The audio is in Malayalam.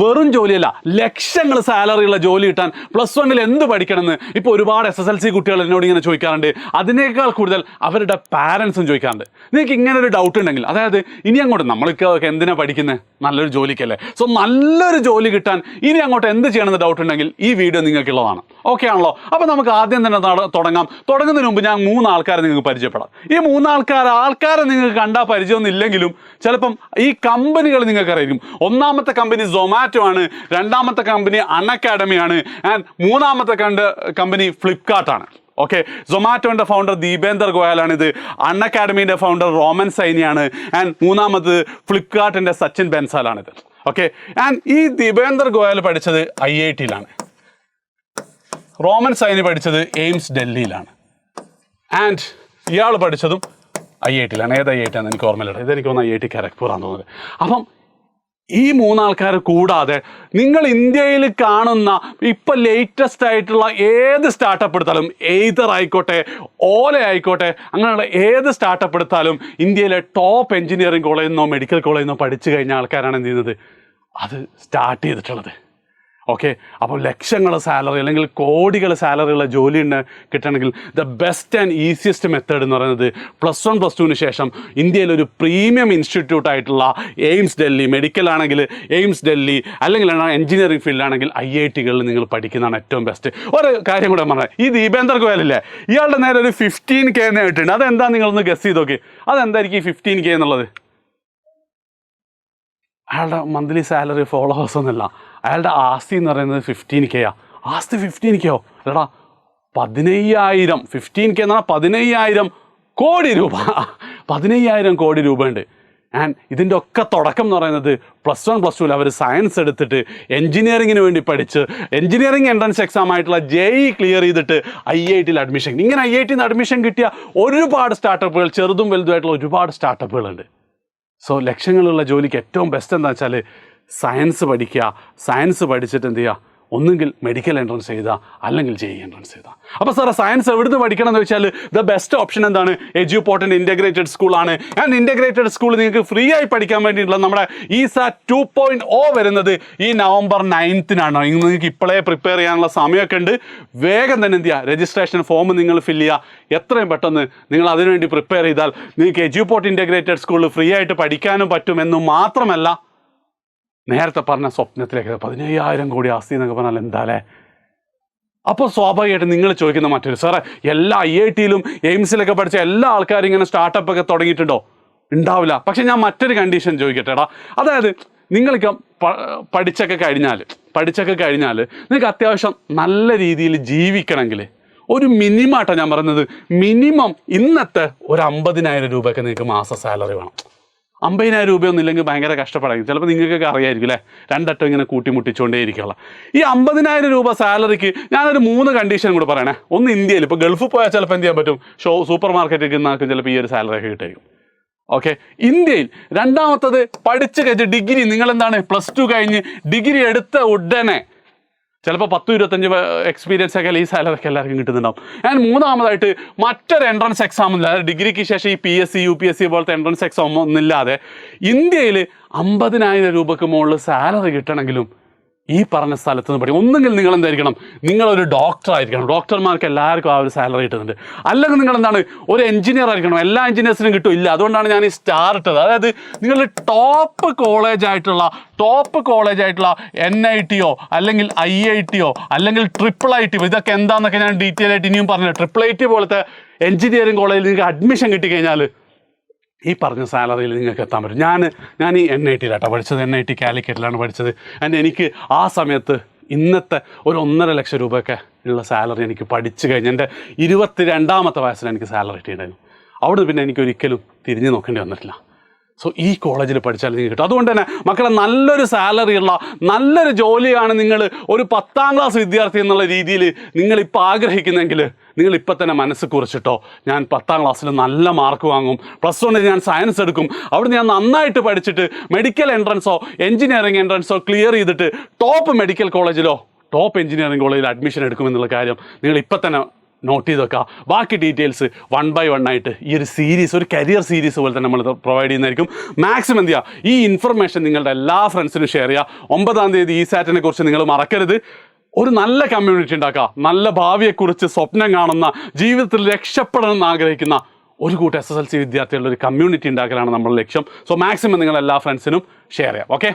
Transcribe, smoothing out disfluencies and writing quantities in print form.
വെറും ജോലിയല്ല, ലക്ഷങ്ങൾ സാലറിയുള്ള ജോലി കിട്ടാൻ +1 എന്ത് പഠിക്കണമെന്ന് ഇപ്പോൾ ഒരുപാട് SSLC കുട്ടികൾ എന്നോട് ഇങ്ങനെ ചോദിക്കാറുണ്ട്. അതിനേക്കാൾ കൂടുതൽ അവരുടെ പാരൻസും ചോദിക്കാറുണ്ട്. നിങ്ങൾക്ക് ഇങ്ങനെ ഒരു ഡൗട്ട് ഉണ്ടെങ്കിൽ, അതായത് ഇനി അങ്ങോട്ട് നമ്മൾക്ക് എന്തിനാണ് പഠിക്കുന്നത്, നല്ലൊരു ജോലിക്കല്ലേ, സോ നല്ലൊരു ജോലി കിട്ടാൻ ഇനി അങ്ങോട്ട് എന്ത് ചെയ്യണമെന്ന് ഡൗട്ട് ഉണ്ടെങ്കിൽ ഈ വീഡിയോ നിങ്ങൾക്കുള്ളതാണ്. ഓക്കെ ആണല്ലോ? അപ്പോൾ നമുക്ക് ആദ്യം തന്നെ തുടങ്ങാം. തുടങ്ങുന്നതിന് മുമ്പ് ഞാൻ 3 ആൾക്കാരെ നിങ്ങൾക്ക് പരിചയപ്പെടാം. ഈ 3 ആൾക്കാരെ നിങ്ങൾക്ക് കണ്ടാൽ പരിചയമൊന്നും ഇല്ലെങ്കിലും ചിലപ്പം ഈ കമ്പനികൾ നിങ്ങൾക്കറിയായിരിക്കും. ഒന്നാമത്തെ കമ്പനി സൊമാറ്റോ ആണ്, രണ്ടാമത്തെ കമ്പനി അൺഅക്കാഡമി ആണ്, ആൻഡ് മൂന്നാമത്തെ കമ്പനി ഫ്ലിപ്കാർട്ടാണ്. ഓക്കെ, സൊമാറ്റോൻ്റെ ഫൗണ്ടർ ദീപേന്ദർ ഗോയലാണിത്, അൺഅക്കാഡമീൻ്റെ ഫൗണ്ടർ റോമൻ സൈനിയാണ്, ആൻഡ് മൂന്നാമത് ഫ്ലിപ്കാർട്ടിൻ്റെ സച്ചിൻ ബൻസാലാണിത്. ഓക്കെ, ആൻഡ് ഈ ദീപേന്ദർ ഗോയൽ പഠിച്ചത് IIT-യിലാണ്, റോമൻ സൈനി പഠിച്ചത് എയിംസ് ഡൽഹിയിലാണ്, ആൻഡ് ഇയാൾ പഠിച്ചതും IIT-യിലാണ്. ഏത് IIT ആണെന്ന് എനിക്ക് ഓർമ്മയില്ല, ഇതെനിക്ക് തോന്നുന്നു IIT ഖരഗ്പൂറാന്ന് തോന്നുന്നത്. അപ്പം ഈ 3 ആൾക്കാർ കൂടാതെ നിങ്ങൾ ഇന്ത്യയിൽ കാണുന്ന ഇപ്പം ലേറ്റസ്റ്റ് ആയിട്ടുള്ള ഏത് സ്റ്റാർട്ടപ്പ് എടുത്താലും, എയ്തർ ആയിക്കോട്ടെ, ഓല ആയിക്കോട്ടെ, അങ്ങനെയുള്ള ഏത് സ്റ്റാർട്ടപ്പ് എടുത്താലും ഇന്ത്യയിലെ ടോപ്പ് എഞ്ചിനീയറിംഗ് കോളേജിൽ നിന്നോ മെഡിക്കൽ കോളേജിൽ നിന്നോ പഠിച്ചു കഴിഞ്ഞ ആൾക്കാരാണ് എന്ത് ചെയ്യുന്നത്, അത് സ്റ്റാർട്ട് ചെയ്തിട്ടുള്ളത്. ഓക്കെ, അപ്പോൾ ലക്ഷങ്ങൾ സാലറി അല്ലെങ്കിൽ കോടികൾ സാലറിയുള്ള ജോലി കിട്ടണമെങ്കിൽ the best and easiest method എന്ന് പറയുന്നത് +1 +2 ശേഷം ഇന്ത്യയിൽ ഒരു പ്രീമിയം ഇൻസ്റ്റിറ്റ്യൂട്ട് ആയിട്ടുള്ള എയിംസ് ഡൽഹി, മെഡിക്കൽ ആണെങ്കിൽ എയിംസ് ഡൽഹി, അല്ലെങ്കിൽ എഞ്ചിനീയറിംഗ് ഫീൽഡാണെങ്കിൽ IIT-കളിൽ നിങ്ങൾ പഠിക്കുന്നതാണ് ഏറ്റവും ബെസ്റ്റ്. ഒരു കാര്യം കൂടെ പറഞ്ഞത്, ഈ ദീപേന്ദർ ഗോയലില്ലേ, ഇയാളുടെ നേരെ ഒരു 15K നേരിട്ടുണ്ട്. അതെന്താ, നിങ്ങളൊന്ന് ഗസ് ചെയ്ത് നോക്കി, അതെന്തായിരിക്കും ഈ 15K എന്നുള്ളത്? അയാളുടെ മന്ത്ലി സാലറി ഫോളോവേഴ്സ് ഒന്നുമല്ല, അയാളുടെ ആസ്തി എന്ന് പറയുന്നത് 15K. ആസ്തി 15K അല്ലടാ, 15,000. 15K എന്ന് പറഞ്ഞാൽ 15,000 കോടി രൂപ. 15,000 കോടി രൂപയുണ്ട്. ആൻഡ് ഇതിൻ്റെ ഒക്കെ തുടക്കം എന്ന് പറയുന്നത് +1 +2 അവർ സയൻസ് എടുത്തിട്ട് എഞ്ചിനീയറിങ്ങിന് വേണ്ടി പഠിച്ച് എഞ്ചിനീയറിംഗ് എൻട്രൻസ് എക്സാം ആയിട്ടുള്ള JEE ക്ലിയർ ചെയ്തിട്ട് IIT-യിൽ അഡ്മിഷൻ. ഇങ്ങനെ IIT-ന്ന് അഡ്മിഷൻ കിട്ടിയ ഒരുപാട് സ്റ്റാർട്ടപ്പുകൾ, ചെറുതും വലുതുമായിട്ടുള്ള ഒരുപാട് സ്റ്റാർട്ടപ്പുകളുണ്ട്. സോ ലക്ഷങ്ങളുള്ള ജോലിക്ക് ഏറ്റവും ബെസ്റ്റ് എന്താ വെച്ചാൽ സയൻസ് പഠിക്കുക. സയൻസ് പഠിച്ചിട്ട് എന്ത് ചെയ്യുക, ഒന്നുകിൽ മെഡിക്കൽ എൻട്രൻസ് എഴുതുക, അല്ലെങ്കിൽ JEE എൻട്രൻസ് എഴുതുക. അപ്പോൾ സാറേ സയൻസ് എവിടുന്ന് പഠിക്കണം എന്ന് വെച്ചാൽ ദ ബെസ്റ്റ് ഓപ്ഷൻ എന്താണ്, എഡ്യൂപോർട്ടിൻ്റെ ഇൻ്റഗ്രേറ്റഡ് സ്കൂളാണ്. ആൻഡ് ഇൻ്റഗ്രേറ്റഡ് സ്കൂൾ നിങ്ങൾക്ക് ഫ്രീ ആയി പഠിക്കാൻ വേണ്ടിയിട്ടുള്ള നമ്മുടെ ESAT 2.0 വരുന്നത് ഈ November 9-നാണ്. നിങ്ങൾക്ക് ഇപ്പോഴേ പ്രിപ്പയർ ചെയ്യാനുള്ള സമയമൊക്കെ ഉണ്ട്. വേഗം തന്നെ എന്ത് ചെയ്യുക, രജിസ്ട്രേഷൻ ഫോം നിങ്ങൾ ഫില്ല് ചെയ്യുക. എത്രയും പെട്ടെന്ന് നിങ്ങൾ അതിനുവേണ്ടി പ്രിപ്പയർ ചെയ്താൽ നിങ്ങൾക്ക് എഡ്യൂപോർട്ട് ഇൻ്റഗ്രേറ്റഡ് സ്കൂളിൽ ഫ്രീ ആയിട്ട് പഠിക്കാനും പറ്റുമെന്ന് മാത്രമല്ല, നേരത്തെ പറഞ്ഞ സ്വപ്നത്തിലേക്ക് 15,000 കോടി ആസ്തി എന്നൊക്കെ പറഞ്ഞാൽ എന്താല്ലേ. അപ്പോൾ സ്വാഭാവികമായിട്ട് നിങ്ങൾ ചോദിക്കുന്ന മറ്റൊരു, സാറേ എല്ലാ IIT-യിലും എയിംസിലൊക്കെ പഠിച്ച എല്ലാ ആൾക്കാരും ഇങ്ങനെ സ്റ്റാർട്ടപ്പൊക്കെ തുടങ്ങിയിട്ടുണ്ടോ? ഉണ്ടാവില്ല. പക്ഷെ ഞാൻ മറ്റൊരു കണ്ടീഷൻ ചോദിക്കട്ടെടാ. അതായത് നിങ്ങൾക്ക് പഠിച്ചൊക്കെ കഴിഞ്ഞാൽ നിങ്ങൾക്ക് അത്യാവശ്യം നല്ല രീതിയിൽ ജീവിക്കണമെങ്കിൽ ഒരു മിനിമം ആട്ടോ ഞാൻ പറയുന്നത്, മിനിമം ഇന്നത്തെ ഒരു 50,000 രൂപയൊക്കെ നിങ്ങൾക്ക് മാസ സാലറി വേണം. 50,000 രൂപയൊന്നും ഇല്ലെങ്കിൽ ഭയങ്കര കഷ്ടപ്പെടായിരിക്കും. ചിലപ്പോൾ നിങ്ങൾക്കൊക്കെ അറിയായിരിക്കും അല്ലേ, രണ്ടറ്റം ഇങ്ങനെ കൂട്ടിമുട്ടിച്ചുകൊണ്ടേ ഇരിക്കുള്ള. ഈ 50,000 രൂപ സാലറിക്ക് ഞാനൊരു 3 കണ്ടീഷൻ കൂടെ പറയണേ. ഒന്ന്, ഇന്ത്യയിൽ ഇപ്പോൾ ഗൾഫിൽ പോയാൽ ചിലപ്പോൾ എന്ത് ചെയ്യാൻ പറ്റും, സൂപ്പർ മാർക്കറ്റിൽ നിന്നാക്കും ചിലപ്പോൾ ഈ ഒരു സാലറി ഒക്കെ കിട്ടുമായിരിക്കും. ഓക്കെ, ഇന്ത്യയിൽ. രണ്ടാമത്തത്, പഠിച്ച് കഴിഞ്ഞ് ഡിഗ്രി, നിങ്ങളെന്താണ് +2 കഴിഞ്ഞ് ഡിഗ്രി എടുത്ത ഉടനെ ചിലപ്പോൾ 10-25 എക്സ്പീരിയൻസ് ഒക്കെ ഈ സാലറി ഒക്കെ എല്ലാവർക്കും കിട്ടുന്നുണ്ടാവും. ആൻഡ് മൂന്നാമതായിട്ട് മറ്റൊരു എൻട്രൻസ് എക്സാം ഇല്ലാതെ, ഡിഗ്രിക്ക് ശേഷം ഈ PSC UPSC പോലത്തെ എൻട്രൻസ് എക്സാം ഒന്നുമില്ലാതെ ഇന്ത്യയിൽ 50,000 രൂപയ്ക്ക് മുകളിൽ സാലറി കിട്ടണമെങ്കിലും ഈ പറഞ്ഞ സ്ഥലത്ത് നിന്ന് പഠിക്കും. ഒന്നുകിൽ നിങ്ങൾ എന്തായിരിക്കണം, നിങ്ങളൊരു ഡോക്ടർ ആയിരിക്കണം. ഡോക്ടർമാർക്ക് എല്ലാവർക്കും ആ ഒരു സാലറി കിട്ടുന്നുണ്ട്. അല്ലെങ്കിൽ നിങ്ങൾ എന്താണ്, ഒരു എഞ്ചിനീയർ ആയിരിക്കണം. എല്ലാ എഞ്ചിനീയേഴ്സിനും കിട്ടും ഇല്ല. അതുകൊണ്ടാണ് ഞാൻ ഈ സ്റ്റാർ ഇട്ടത്. അതായത് നിങ്ങൾ ടോപ്പ് കോളേജ് ആയിട്ടുള്ള NIT-യോ അല്ലെങ്കിൽ IIT-യോ അല്ലെങ്കിൽ IIIT, ഇതൊക്കെ എന്താണെന്നൊക്കെ ഞാൻ ഡീറ്റെയിൽ ആയിട്ട് ഇനിയും പറഞ്ഞു. IIIT പോലത്തെ എഞ്ചിനീയറിംഗ് കോളേജിൽ നിങ്ങൾക്ക് അഡ്മിഷൻ കിട്ടിക്കഴിഞ്ഞാൽ ഈ പറഞ്ഞ സാലറിയിൽ നിങ്ങൾക്ക് എത്താൻ പറ്റും. ഞാൻ ഈ NIT-യിലാട്ടോ പഠിച്ചത്, NIT കാലിക്കറ്റിലാണ് പഠിച്ചത്. ആൻഡ് എനിക്ക് ആ സമയത്ത് ഇന്നത്തെ ഒരു 1.5 ലക്ഷം രൂപയൊക്കെ ഉള്ള സാലറി എനിക്ക് പഠിച്ചു കഴിഞ്ഞ് എൻ്റെ 22-ാമത്തെ വയസ്സിൽ എനിക്ക് സാലറി കിട്ടിയിട്ടുണ്ടായിരുന്നു. അവിടെ പിന്നെ എനിക്ക് ഒരിക്കലും തിരിഞ്ഞു നോക്കേണ്ടി വന്നിട്ടില്ല. സോ ഈ കോളേജിൽ പഠിച്ചാൽ നിങ്ങൾക്ക് കിട്ടും. അതുകൊണ്ട് തന്നെ മക്കളെ, നല്ലൊരു സാലറിയുള്ള നല്ലൊരു ജോലിയാണ് നിങ്ങൾ ഒരു 10ാം ക്ലാസ് വിദ്യാർത്ഥി എന്നുള്ള രീതിയിൽ നിങ്ങളിപ്പോൾ ആഗ്രഹിക്കുന്നെങ്കിൽ നിങ്ങൾ ഇപ്പം തന്നെ മനസ്സ് കുറിച്ചിട്ടോ, ഞാൻ 10ാം ക്ലാസ്സിൽ നല്ല മാർക്ക് വാങ്ങും, +1 ഞാൻ സയൻസ് എടുക്കും, അവിടെ ഞാൻ നന്നായിട്ട് പഠിച്ചിട്ട് മെഡിക്കൽ എൻട്രൻസോ എഞ്ചിനീയറിംഗ് എൻട്രൻസോ ക്ലിയർ ചെയ്തിട്ട് ടോപ്പ് മെഡിക്കൽ കോളേജിലോ ടോപ്പ് എഞ്ചിനീയറിംഗ് കോളേജിൽ അഡ്മിഷൻ എടുക്കുമെന്നുള്ള കാര്യം നിങ്ങൾ ഇപ്പം തന്നെ നോട്ട് ചെയ്ത് വെക്കുക. ബാക്കി ഡീറ്റെയിൽസ് 1 by 1 ആയിട്ട് ഈ ഒരു സീരീസ്, ഒരു കരിയർ സീരീസ് പോലെ തന്നെ നമ്മൾ പ്രൊവൈഡ് ചെയ്യുന്നതായിരിക്കും. മാക്സിമം എന്ത് ചെയ്യുക, ഈ ഇൻഫർമേഷൻ നിങ്ങളുടെ എല്ലാ ഫ്രണ്ട്സിനും ഷെയർ ചെയ്യുക. 9-ാം തീയതി ഈ സാറ്റിനെ കുറിച്ച് നിങ്ങൾ മറക്കരുത്. ഒരു നല്ല കമ്മ്യൂണിറ്റി ഉണ്ടാക്കുക. നല്ല ഭാവിയെക്കുറിച്ച് സ്വപ്നം കാണുന്ന, ജീവിതത്തിൽ രക്ഷപ്പെടണമെന്ന് ആഗ്രഹിക്കുന്ന ഒരു കൂട്ടം SSLC വിദ്യാർത്ഥികളുടെ ഒരു കമ്മ്യൂണിറ്റി ഉണ്ടാക്കലാണ് നമ്മുടെ ലക്ഷ്യം. സോ മാക്സിമം നിങ്ങൾ എല്ലാ ഫ്രണ്ട്സിനും ഷെയർ ചെയ്യാം. ഓക്കെ.